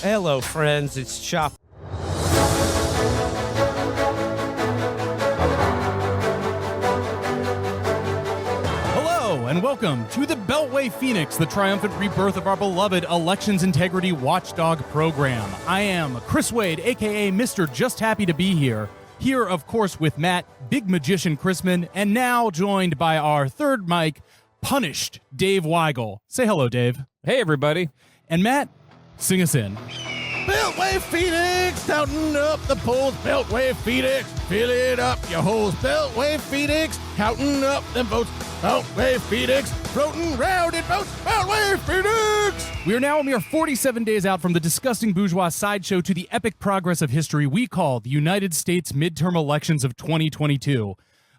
Hello, friends. It's Chapo. Hello, and welcome to the Beltway Phoenix, the triumphant rebirth of our beloved Elections Integrity Watchdog program. I am Chris Wade, a.k.a. Mr. Just Happy to Be Here. Here, of course, with Matt, Big Magician Chrisman, and now joined by our third mic, Punished Dave Weigel. Say hello, Dave. Hey, everybody. And Matt, sing us in. Beltway Phoenix, counting up the polls. Beltway Phoenix, fill it up, your holes. Beltway Phoenix, counting up them votes. Beltway Phoenix, floating round in votes. Beltway Phoenix! We are now a mere 47 days out from the disgusting bourgeois sideshow to the epic progress of history we call the United States midterm elections of 2022.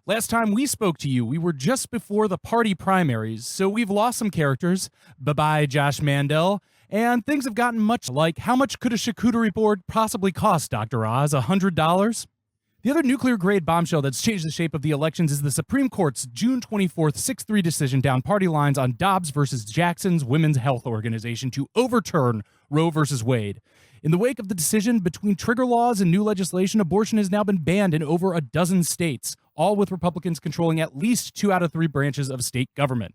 Last time we spoke to you, we were just before the party primaries, so we've lost some characters. Bye-bye, Josh Mandel. And things have gotten much like, how much could a charcuterie board possibly cost, Dr. Oz? $100? The other nuclear-grade bombshell that's changed the shape of the elections is the Supreme Court's June 24th 6-3 decision down party lines on Dobbs versus Jackson's Women's Health Organization to overturn Roe versus Wade. In the wake of the decision, between trigger laws and new legislation, abortion has now been banned in over a dozen states, all with Republicans controlling at least 2 out of 3 branches of state government.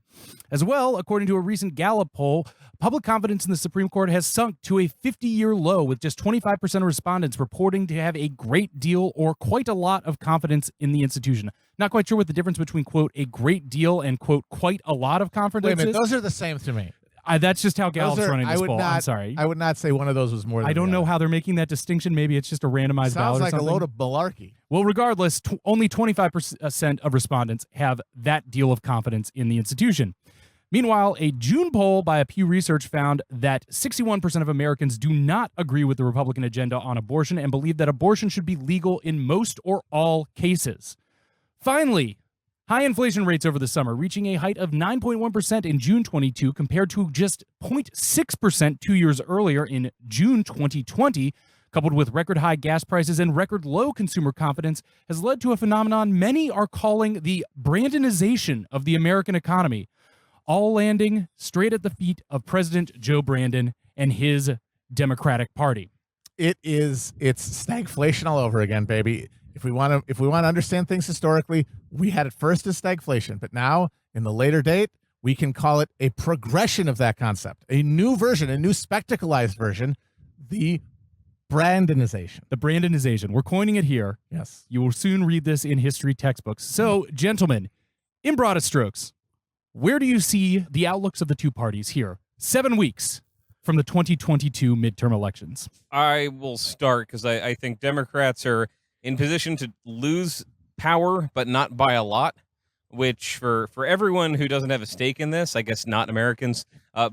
As well, according to a recent Gallup poll, public confidence in the Supreme Court has sunk to a 50-year low, with just 25% of respondents reporting to have a great deal or quite a lot of confidence in the institution. Not quite sure what the difference between, quote, a great deal and, quote, quite a lot of confidence Wait a minute, is. those are the same to me. That's just how Gallup's running this poll. I'm sorry. I would not say one of those was more than I don't the know other. how they're making that distinction. Maybe it's just a randomized ballot Sounds or like something. a load of malarkey. Well, regardless, only 25% of respondents have that deal of confidence in the institution. Meanwhile, a June poll by a Pew Research found that 61% of Americans do not agree with the Republican agenda on abortion and believe that abortion should be legal in most or all cases. Finally, high inflation rates over the summer, reaching a height of 9.1% in June 22 compared to just 0.6% 2 years earlier in June 2020, coupled with record high gas prices and record low consumer confidence, has led to a phenomenon many are calling the Brandonization of the American economy, all landing straight at the feet of President Joe Brandon and his Democratic Party. It's stagflation all over again, baby. If we want to understand things historically, we had it first as stagflation, but now in the later date, we can call it a progression of that concept, a new version, a new spectacleized version, the Brandonization. The Brandonization. We're coining it here. Yes. You will soon read this in history textbooks. So, gentlemen, in broadest strokes, where do you see the outlooks of the two parties here, 7 weeks from the 2022 midterm elections? I will start because I think Democrats are in position to lose power, but not by a lot, which for everyone who doesn't have a stake in this, I guess not Americans,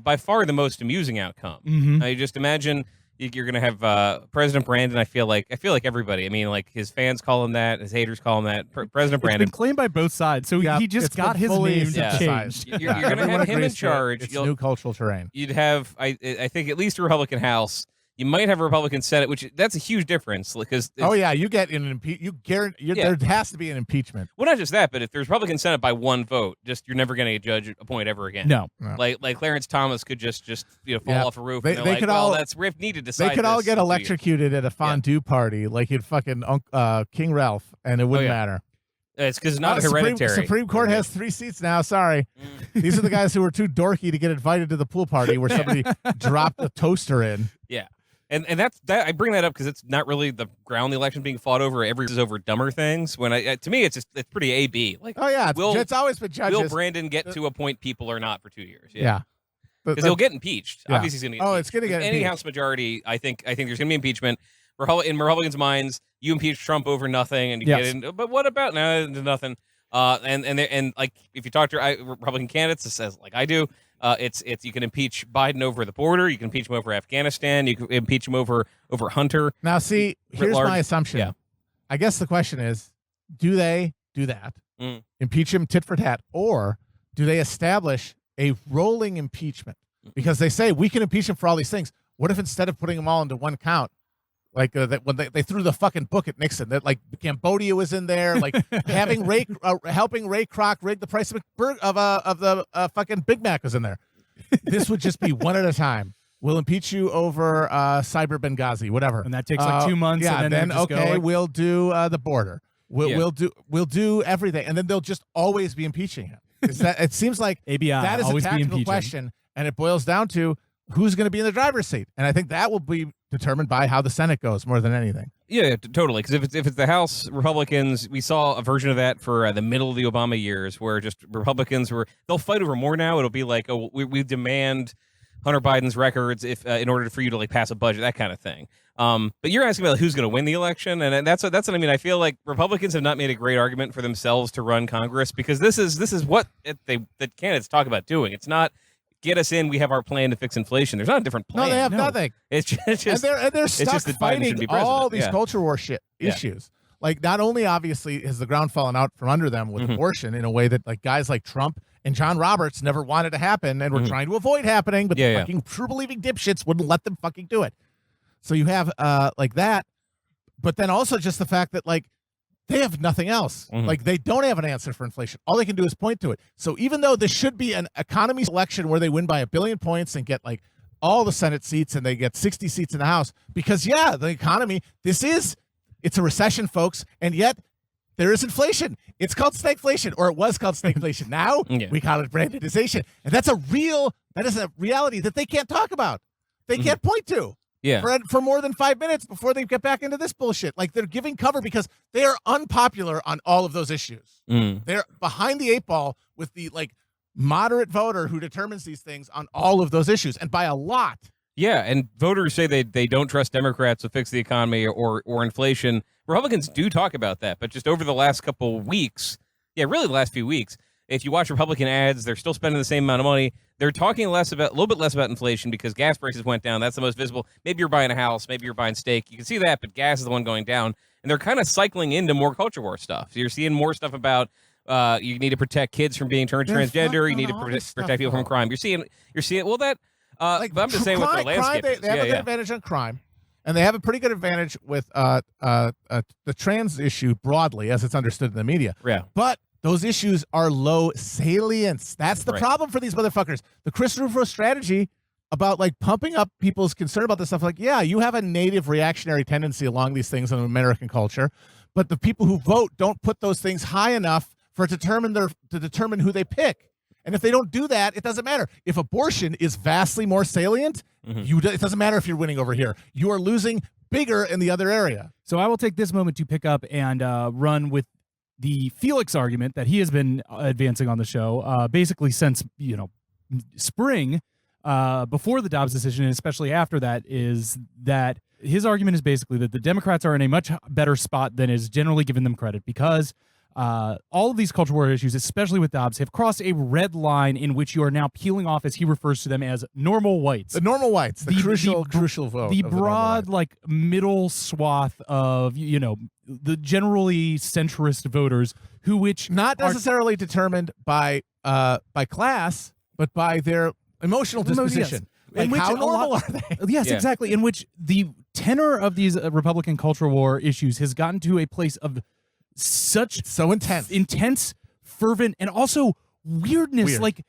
by far the most amusing outcome. Mm-hmm. You just imagine you're going to have President Brandon. I feel like everybody. I mean, like his fans call him that, his haters call him that. President Brandon. It's been claimed by both sides, so Yeah, he just it's got been his fully name synthesized. changed. You're going to Everyone have him in agrees to it. charge. It's new cultural terrain. You'd have, I think, at least a Republican House. You might have a Republican Senate, which that's a huge difference because You get an there has to be an impeachment. well, not just that, but if there's Republican Senate by one vote, just you're never going to judge a point ever again. No. Like Clarence Thomas could just fall off a roof. They and they're could like, all- well, that's Riff need to decide. They could all this get in 2 years. electrocuted at a fondue party like in fucking King Ralph, and it wouldn't yeah. matter. It's because it's not Supreme- hereditary. Supreme Court has 3 seats now. Sorry. These are the guys who were too dorky to get invited to the pool party where somebody dropped a toaster in. Yeah. And that's that. I bring that up because it's not really the ground the election being fought over. Is over dumber things. When to me, it's pretty AB. Like, Oh, yeah. Will- It's always been judges. will Brandon get to appoint people or not for 2 years? Yeah. Because he'll get impeached. Yeah. Obviously, he's going to get Oh, impeached. it's going to get Any impeached. House majority, I think there's going to be impeachment. In Republicans' minds, you impeach Trump over nothing, and you Yes. get in. But what about no? Nothing. And like if you talk to Republican candidates, it says like I do. It's you can impeach Biden over the border. You can impeach him over Afghanistan. You can impeach him over Hunter. Now, see, here's large- my assumption. yeah. I guess the question is, do they do that, impeach him tit for tat, or do they establish a rolling impeachment? Because they say we can impeach him for all these things. What if instead of putting them all into one count, like when they threw the fucking book at Nixon, that like Cambodia was in there, like having helping Ray Kroc rig the price of the fucking Big Mac was in there. This would just be one at a time. we'll impeach you over Cyber Benghazi, whatever. And that takes like 2 months. Yeah, and then then just go, okay, like, we'll do the border. We'll do everything, and then they'll just always be impeaching him. It seems like ABI, that is a always be tactical impeaching. question, and it boils down to who's going to be in the driver's seat, and I think that will be determined by how the Senate goes more than anything. Yeah, totally. Because if it's the House Republicans, we saw a version of that for the middle of the Obama years, where just Republicans they'll fight over more now. It'll be like, oh, we demand Hunter Biden's records if in order for you to like pass a budget, that kind of thing. But you're asking about who's going to win the election, and that's what I mean. I feel like Republicans have not made a great argument for themselves to run Congress, because this is what the candidates talk about doing. It's not get us in. We have our plan to fix inflation. There's not a different plan. No, they have nothing. It's just and they're it's stuck just that Biden fighting should be president. all these Yeah. culture war issues. Like, not only obviously has the ground fallen out from under them with abortion in a way that like guys like Trump and John Roberts never wanted to happen and were trying to avoid happening, but the fucking true believing dipshits wouldn't let them fucking do it. So you have like that, but then also just the fact that like they have nothing else. Like, they don't have an answer for inflation. All they can do is point to it. So even though this should be an economy election where they win by 1 billion points and get like all the Senate seats and they get 60 seats in the House, because the economy, it's a recession, folks, and yet there is inflation. It's called stagflation, or it was called stagflation. Now we call it brandedization, and that is a reality that they can't talk about. They can't point to. Yeah. For more than 5 minutes before they get back into this bullshit. Like, they're giving cover because they are unpopular on all of those issues. They're behind the 8 ball with the like moderate voter who determines these things on all of those issues, and by a lot. Yeah, and voters say they don't trust Democrats to fix the economy or inflation. Republicans do talk about that, but just over the last couple weeks, really the last few weeks, if you watch Republican ads, they're still spending the same amount of money. They're talking a little bit less about inflation because gas prices went down. That's the most visible. Maybe you're buying a house, maybe you're buying steak. You can see that, but gas is the one going down. And they're kind of cycling into more culture war stuff. So you're seeing more stuff about you need to protect kids from being turned transgender. You need to protect people from crime. You're seeing well that. But I'm just saying what the landscape is. They have a good advantage on crime, and they have a pretty good advantage with the trans issue broadly, as it's understood in the media. Yeah. But those issues are low salience. That's the problem for these motherfuckers. The Chris Rufo strategy about like pumping up people's concern about this stuff, like, you have a native reactionary tendency along these things in American culture, but the people who vote don't put those things high enough to determine who they pick. And if they don't do that, it doesn't matter. If abortion is vastly more salient, it doesn't matter if you're winning over here. You are losing bigger in the other area. So I will take this moment to pick up and run with the Felix argument that he has been advancing on the show, basically since spring, before the Dobbs decision, and especially after that, is that his argument is basically that the Democrats are in a much better spot than is generally given them credit, because all of these culture war issues, especially with Dobbs, have crossed a red line in which you are now peeling off, as he refers to them, as normal whites. The normal whites, the crucial vote. The broad, like, middle swath of, the generally centrist voters which not necessarily determined by class, but by their emotional disposition. Like, how normal are they? Yes, exactly. In which the tenor of these Republican culture war issues has gotten to a place of so intense, fervent, and also weirdness. Weird. Like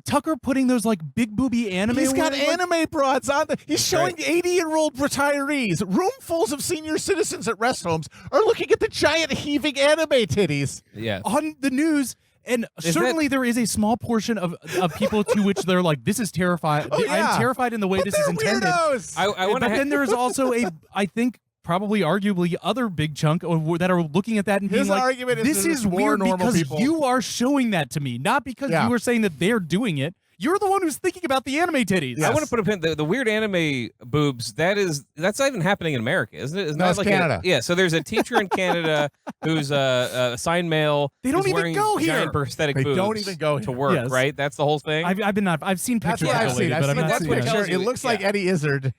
Tucker putting those like big booby anime. He's got anime broads on. He's showing 80-year-old retirees. Roomfuls of senior citizens at rest homes are looking at the giant heaving anime titties. Yeah. On the news. And certainly there is a small portion of people to which they're like, this is terrifying. I'm terrified in the way this is intended. But then there is also I think, probably arguably other big chunk that are looking at that and being His like, argument this is weird because people. you are showing that to me, not because you are saying that they're doing it. You're the one who's thinking about the anime titties. Yes. I want to put a pin. The weird anime boobs. That's not even happening in America, isn't it? No, it's Canada. So there's a teacher in Canada who's a assigned male. They don't even go here. Giant prosthetic boobs. They don't even go to work. Yes. Right. That's the whole thing. I've seen pictures. That's what I've seen. That's what tells you. It looks like Eddie Izzard.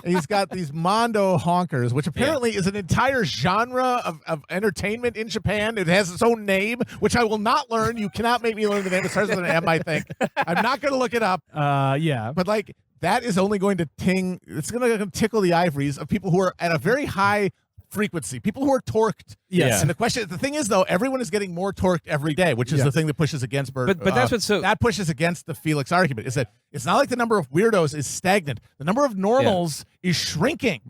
He's got these Mondo honkers, which apparently is an entire genre of entertainment in Japan. It has its own name, which I will not learn. You cannot make me learn the name. It starts with an M, I think. I'm not going to look it up. But like, that is only going to it's going to tickle the ivories of people who are at a very high frequency, people who are torqued. Yes. And the thing is, though, everyone is getting more torqued every day, which is the thing that pushes against But that's what's so that pushes against the Felix argument, is that it's not like the number of weirdos is stagnant. The number of normals is shrinking.